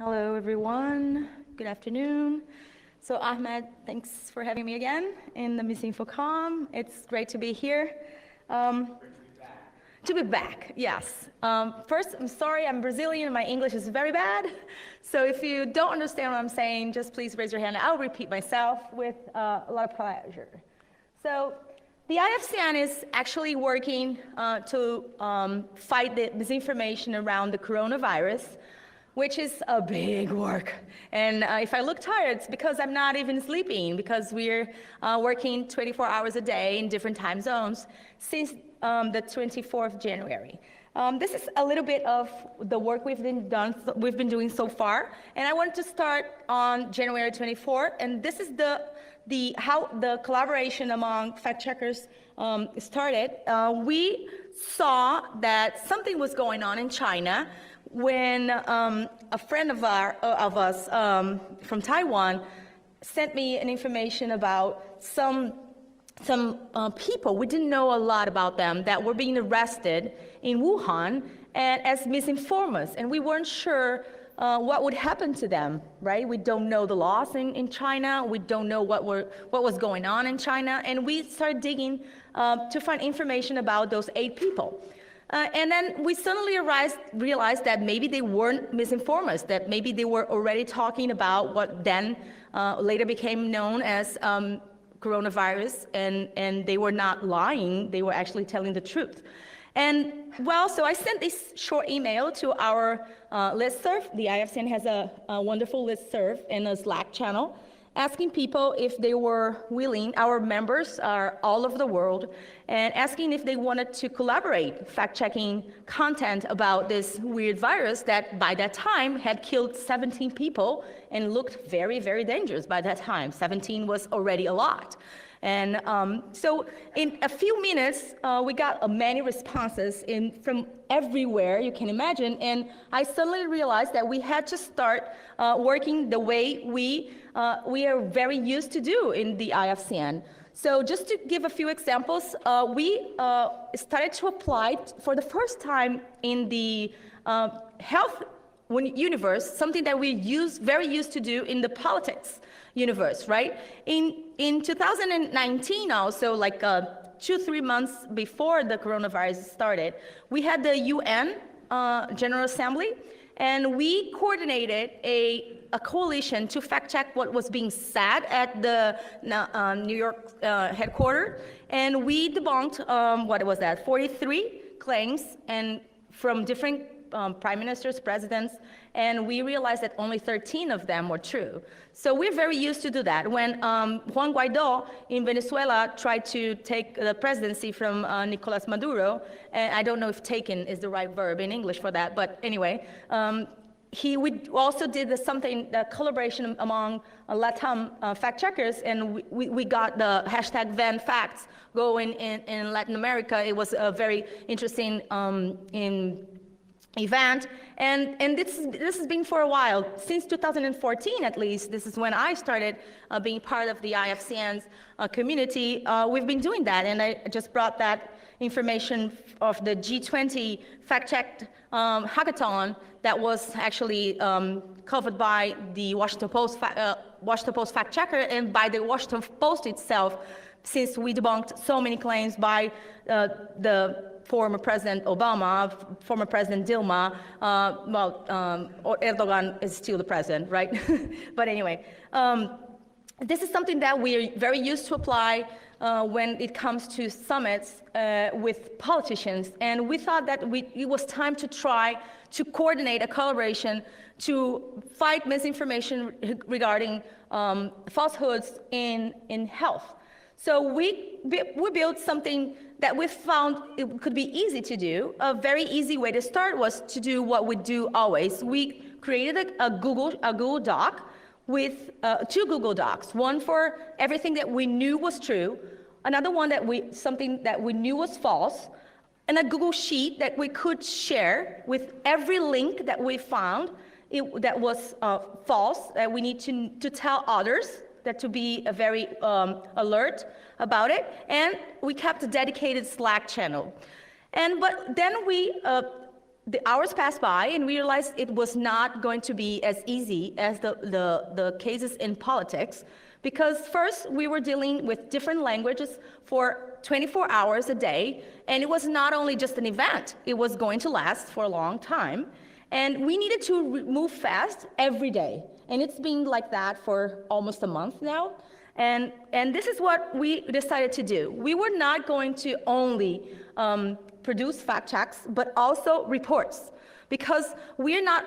Hello, everyone. Good afternoon. So, Ahmed, thanks for having me again in the MisinfoCon. It's great to be here. To be back, yes. First, I'm sorry, I'm Brazilian and my English is very bad. So if you don't understand what I'm saying, just please raise your hand. I'll repeat myself with a lot of pleasure. So the IFCN is actually working to fight the misinformation around the coronavirus, which is a big work. And if I look tired, it's because I'm not even sleeping, because we're working 24 hours a day in different time zones since the 24th of January. This is a little bit of the work we've been doing so far. And I wanted to start on January 24th. And this is how the collaboration among fact checkers started. We saw that something was going on in China when a friend of us from Taiwan sent me an information about some people, we didn't know a lot about them, that were being arrested in Wuhan and as misinformers, and we weren't sure what would happen to them, right? We don't know the laws in China, we don't know what was going on in China, and we started digging to find information about those 8 people. And then we suddenly realized that maybe they weren't misinformers, that maybe they were already talking about what then later became known as coronavirus, and they were not lying, they were actually telling the truth. And well, so I sent this short email to our listserv. The IFCN has a wonderful listserv in a Slack channel, asking people if they were willing, our members are all over the world, and asking if they wanted to collaborate, fact-checking content about this weird virus that by that time had killed 17 people and looked very, very dangerous by that time. 17 was already a lot. And so in a few minutes, we got many responses from everywhere you can imagine, and I suddenly realized that we had to start working the way we are very used to do in the IFCN. So just to give a few examples, we started to apply for the first time in the health universe, something that we very used to do in the politics universe, right? In 2019 also, like 2-3 months before the coronavirus started, we had the UN General Assembly, and we coordinated a coalition to fact check what was being said at the New York headquarters, and we debunked, 43 claims and from different prime ministers, presidents, and we realized that only 13 of them were true. So we're very used to do that. When Juan Guaido in Venezuela tried to take the presidency from Nicolas Maduro, and I don't know if taken is the right verb in English for that, but anyway, we also did the collaboration among LATAM fact checkers, and we got the hashtag VanFacts going in Latin America. It was a very interesting event, and this has been for a while. Since 2014 at least, this is when I started being part of the IFCN's community. We've been doing that, and I just brought that information of the G20 fact-checked hackathon that was actually covered by the Washington Post fact checker and by the Washington Post itself, since we debunked so many claims by the former President Obama, former President Dilma, Erdogan is still the president, right? But anyway, this is something that we're very used to apply when it comes to summits with politicians, and we thought that it was time to try to coordinate a collaboration to fight misinformation regarding falsehoods in health. So we built something that we found it could be easy to do. A very easy way to start was to do what we do always. We created a Google Doc with 2 Google Docs, one for everything that we knew was true, another one something that we knew was false, and a Google Sheet that we could share with every link that we found that was false, that we need to tell others, that to be very alert about it, and we kept a dedicated Slack channel. But then we the hours passed by, and we realized it was not going to be as easy as the cases in politics, because first, we were dealing with different languages for 24 hours a day, and it was not only just an event, it was going to last for a long time, and we needed to move fast every day, and it's been like that for almost a month now, and this is what we decided to do. We were not going to only produce fact checks, but also reports, because we're not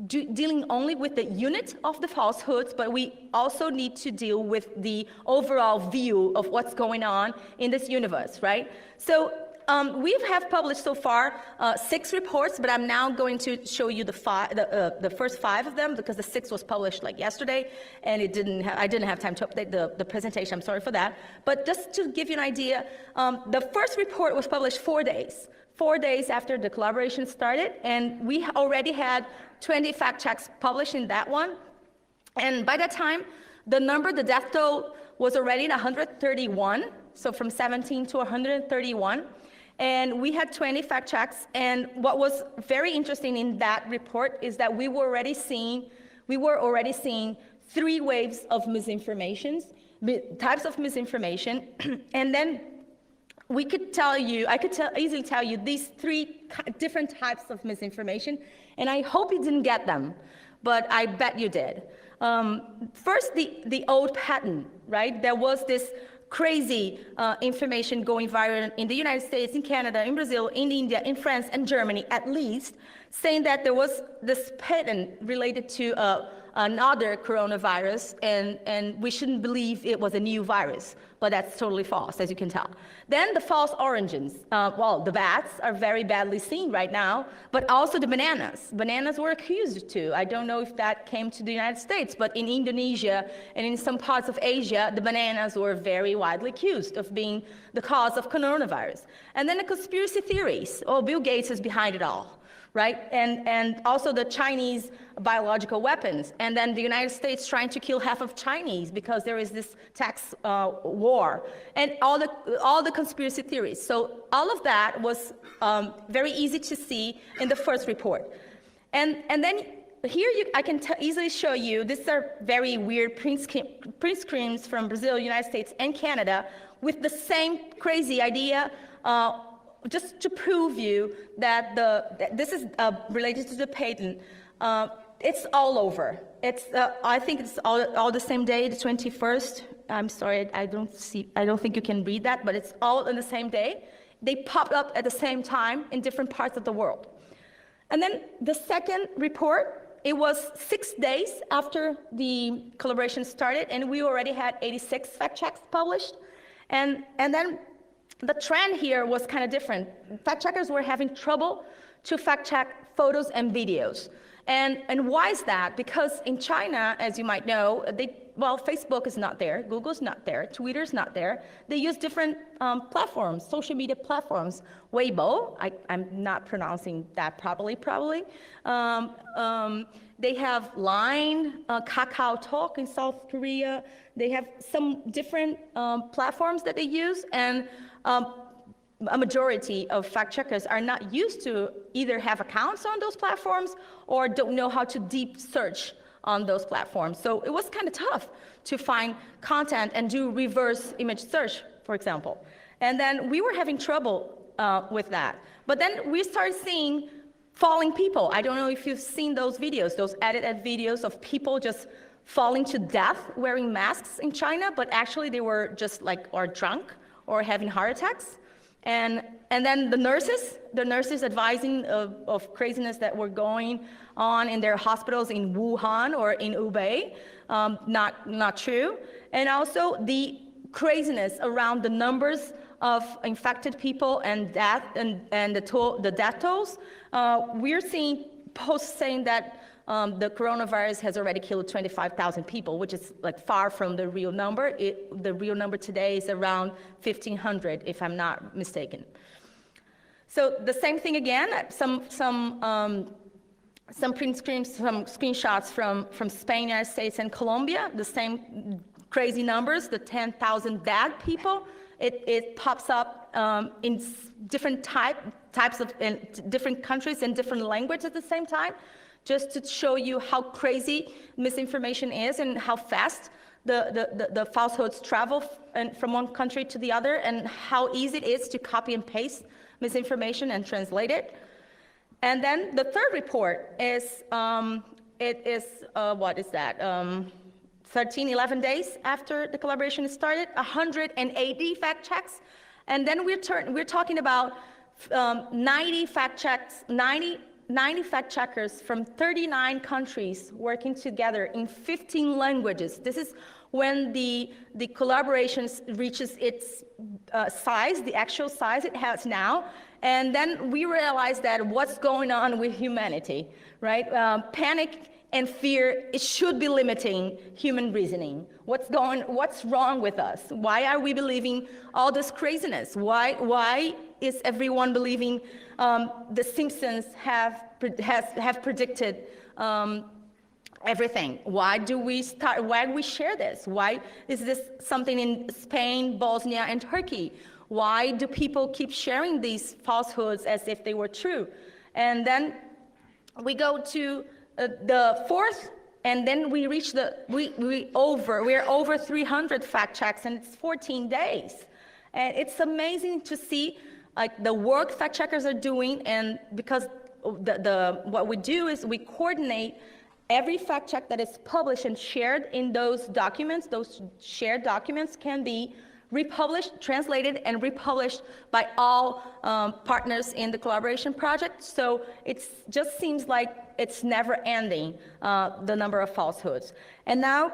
dealing only with the unit of the falsehoods, but we also need to deal with the overall view of what's going on in this universe, right? So we have published so far 6 reports, but I'm now going to show you the first 5 of them, because the 6th was published like yesterday, and I didn't have time to update the presentation. I'm sorry for that. But just to give you an idea, the first report was published 4 days after the collaboration started, and we already had 20 fact checks published in that one. And by that time, the death toll was already in 131, so from 17 to 131. And we had 20 fact checks. And what was very interesting in that report is that we were already seeing 3 waves of misinformation, types of misinformation. And then I could easily tell you these 3 different types of misinformation, and I hope you didn't get them, but I bet you did. First, the old pattern, right? There was this crazy information going viral in the United States, in Canada, in Brazil, in India, in France, and Germany, at least, saying that there was this pattern related to another coronavirus, and we shouldn't believe it was a new virus, but that's totally false, as you can tell. Then the false origins. Well, the bats are very badly seen right now, but also the bananas. Bananas were accused too. I don't know if that came to the United States, but in Indonesia and in some parts of Asia, the bananas were very widely accused of being the cause of coronavirus. And then the conspiracy theories. Oh, Bill Gates is behind it all. Right? And also the Chinese biological weapons. And then the United States trying to kill half of Chinese because there is this tax war. And all the conspiracy theories. So all of that was very easy to see in the first report. And then here I can easily show you, these are very weird print screens from Brazil, United States, and Canada with the same crazy idea, just to prove you that this is related to the patent. It's all over. I think it's all the same day, the 21st. I'm sorry, I don't think you can read that, but it's all on the same day. They popped up at the same time in different parts of the world. And then the second report, it was 6 days after the collaboration started, and we already had 86 fact checks published. And then the trend here was kind of different. Fact checkers were having trouble to fact check photos and videos. And why is that? Because in China, as you might know, Facebook is not there, Google's not there, Twitter's not there. They use different platforms, social media platforms. Weibo, I'm not pronouncing that properly, probably. They have Line, Kakao Talk in South Korea. They have some different platforms that they use, and a majority of fact checkers are not used to either have accounts on those platforms or don't know how to deep search on those platforms. So it was kind of tough to find content and do reverse image search, for example. And then we were having trouble with that. But then we started seeing falling people. I don't know if you've seen those videos, those edited videos of people just falling to death wearing masks in China, but actually they were just or drunk or having heart attacks. And then the nurses advising of craziness that were going on in their hospitals in Wuhan or in Hubei, not true. And also the craziness around the numbers of infected people and death and the death tolls. We're seeing posts saying that the coronavirus has already killed 25,000 people, which is far from the real number. The real number today is around 1,500, if I'm not mistaken. So the same thing again. Some print screens, some screenshots from Spain, United States, and Colombia. The same crazy numbers, the 10,000 dead people. It pops up in different types of, in different countries and different languages at the same time, just to show you how crazy misinformation is and how fast the falsehoods travel from one country to the other, and how easy it is to copy and paste misinformation and translate it. And then the third report is, what is that? 11 days after the collaboration started, 180 fact checks. And then we're talking about 90 fact checkers from 39 countries working together in 15 languages. This is when the collaboration reaches its size, the actual size it has now. And then we realized that what's going on with humanity, right? Panic and fear, it should be limiting human reasoning. What's wrong with us? Why are we believing all this craziness? Why is everyone believing the Simpsons have predicted everything? Why do we share this? Why is this something in Spain, Bosnia, and Turkey? Why do people keep sharing these falsehoods as if they were true? And then we go to the fourth, and then we reach we're over 300 fact checks, and it's 14 days. And it's amazing to see like the work fact checkers are doing, and because what we do is we coordinate every fact check that is published and shared in those documents. Those shared documents can be republished, translated, and republished by all partners in the collaboration project. So it just seems like it's never ending, the number of falsehoods. And now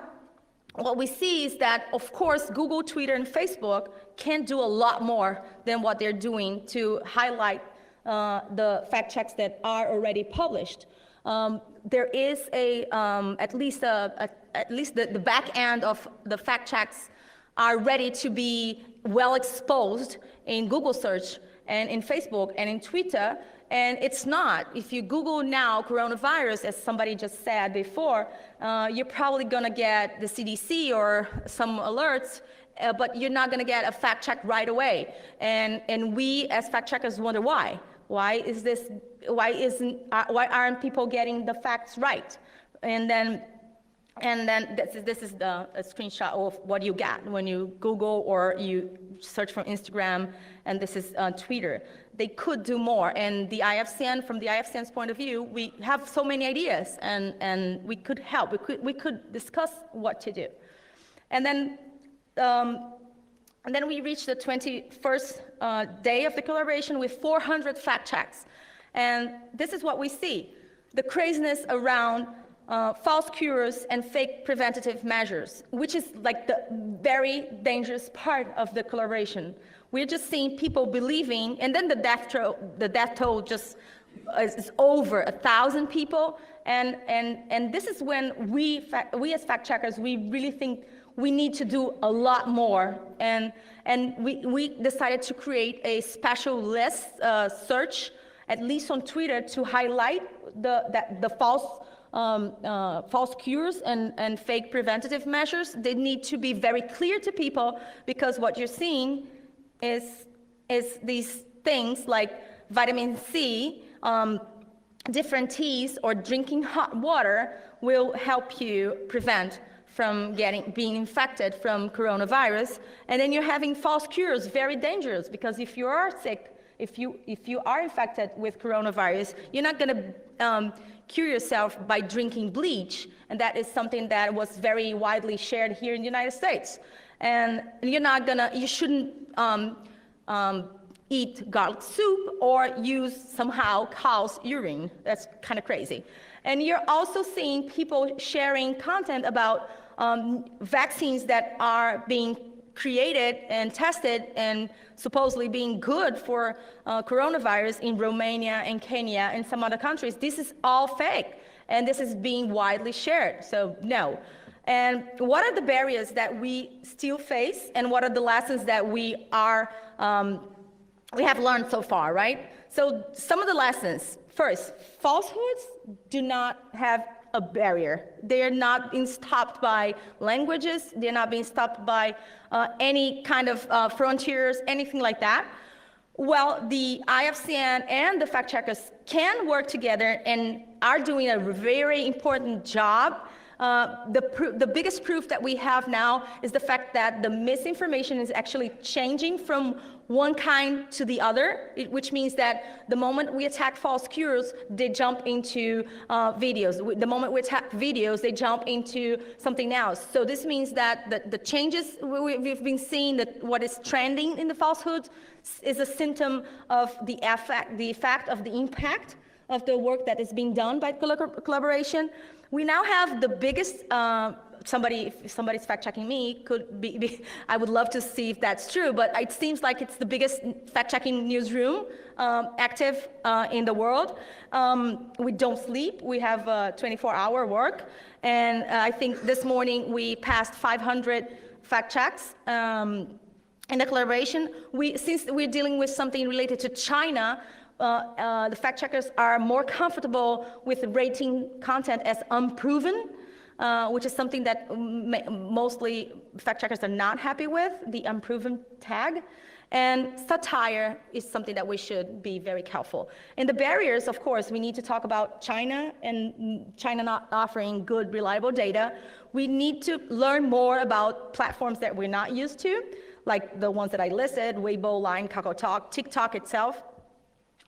what we see is that, of course, Google, Twitter, and Facebook can do a lot more than what they're doing to highlight the fact checks that are already published. There is at least the back end of the fact checks are ready to be well exposed in Google search and in Facebook and in Twitter. And it's not. If you Google now coronavirus, as somebody just said before, you're probably gonna get the CDC or some alerts, but you're not gonna get a fact check right away. And we as fact checkers wonder why. Why aren't people getting the facts right? And then this is a screenshot of what you get when you Google or you search for Instagram, and this is Twitter. They could do more, and the IFCN, from the IFCN's point of view, we have so many ideas, and we could help. We could discuss what to do. And then we reached the 21st day of the collaboration with 400 fact checks. And this is what we see: the craziness around false cures and fake preventative measures, which is like the very dangerous part of the collaboration. We're just seeing people believing, and then the death toll just is over 1,000 people. And this is when we as fact checkers, we really think we need to do a lot more. And we decided to create a special list search, at least on Twitter, to highlight the false cures and fake preventative measures. They need to be very clear to people, because what you're seeing is these things like vitamin C, different teas, or drinking hot water will help you prevent from being infected from coronavirus. And then you're having false cures, very dangerous, because if you are sick, if you are infected with coronavirus, you're not going to cure yourself by drinking bleach, and that is something that was very widely shared here in the United States. And you shouldn't eat garlic soup or use somehow cow's urine. That's kind of crazy. And you're also seeing people sharing content about vaccines that are being created and tested and supposedly being good for coronavirus in Romania and Kenya and some other countries. This is all fake, and this is being widely shared, so no. And what are the barriers that we still face, and what are the lessons that we have learned so far, right? So some of the lessons. First, falsehoods do not have a barrier. They're not being stopped by languages. They're not being stopped by any kind of frontiers, anything like that. Well, the IFCN and the fact checkers can work together and are doing a very important job. The biggest proof that we have now is the fact that the misinformation is actually changing from one kind to the other, which means that the moment we attack false cures, they jump into videos. The moment we attack videos, they jump into something else. So this means that the changes we've been seeing, that what is trending in the falsehoods, is a symptom of the effect of the impact of the work that is being done by collaboration. We now have the biggest, if somebody's fact-checking me, I would love to see if that's true, but it seems like it's the biggest fact-checking newsroom active in the world. We don't sleep. We have 24-hour work. And I think this morning we passed 500 fact checks. In the collaboration, since we're dealing with something related to China, the fact checkers are more comfortable with rating content as unproven, which is something that mostly fact checkers are not happy with, the unproven tag. And satire is something that we should be very careful. And the barriers, of course, we need to talk about China and China not offering good, reliable data. We need to learn more about platforms that we're not used to, like the ones that I listed, Weibo, Line, KakaoTalk, TikTok itself.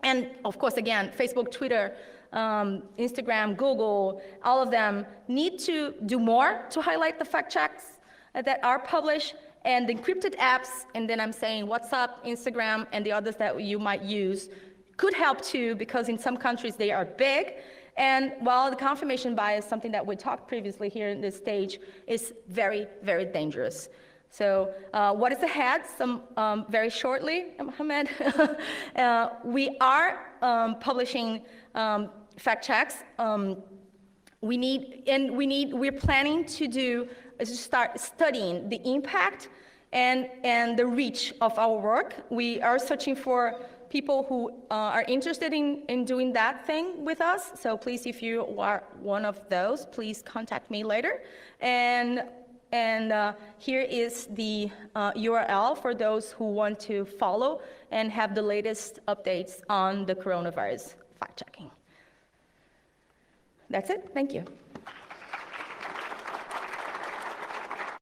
And of course, again, Facebook, Twitter, Instagram, Google, all of them need to do more to highlight the fact checks that are published, and the encrypted apps, and then I'm saying WhatsApp, Instagram, and the others that you might use could help too, because in some countries they are big. And while the confirmation bias, something that we talked previously here in this stage, is very, very dangerous. So what is ahead? Very shortly, Mohammed, we are publishing fact checks. We're planning to start studying the impact and the reach of our work. We are searching for people who are interested in doing that thing with us. So please, if you are one of those, please contact me later. And here is the URL for those who want to follow and have the latest updates on the coronavirus fact checking. That's it. Thank you.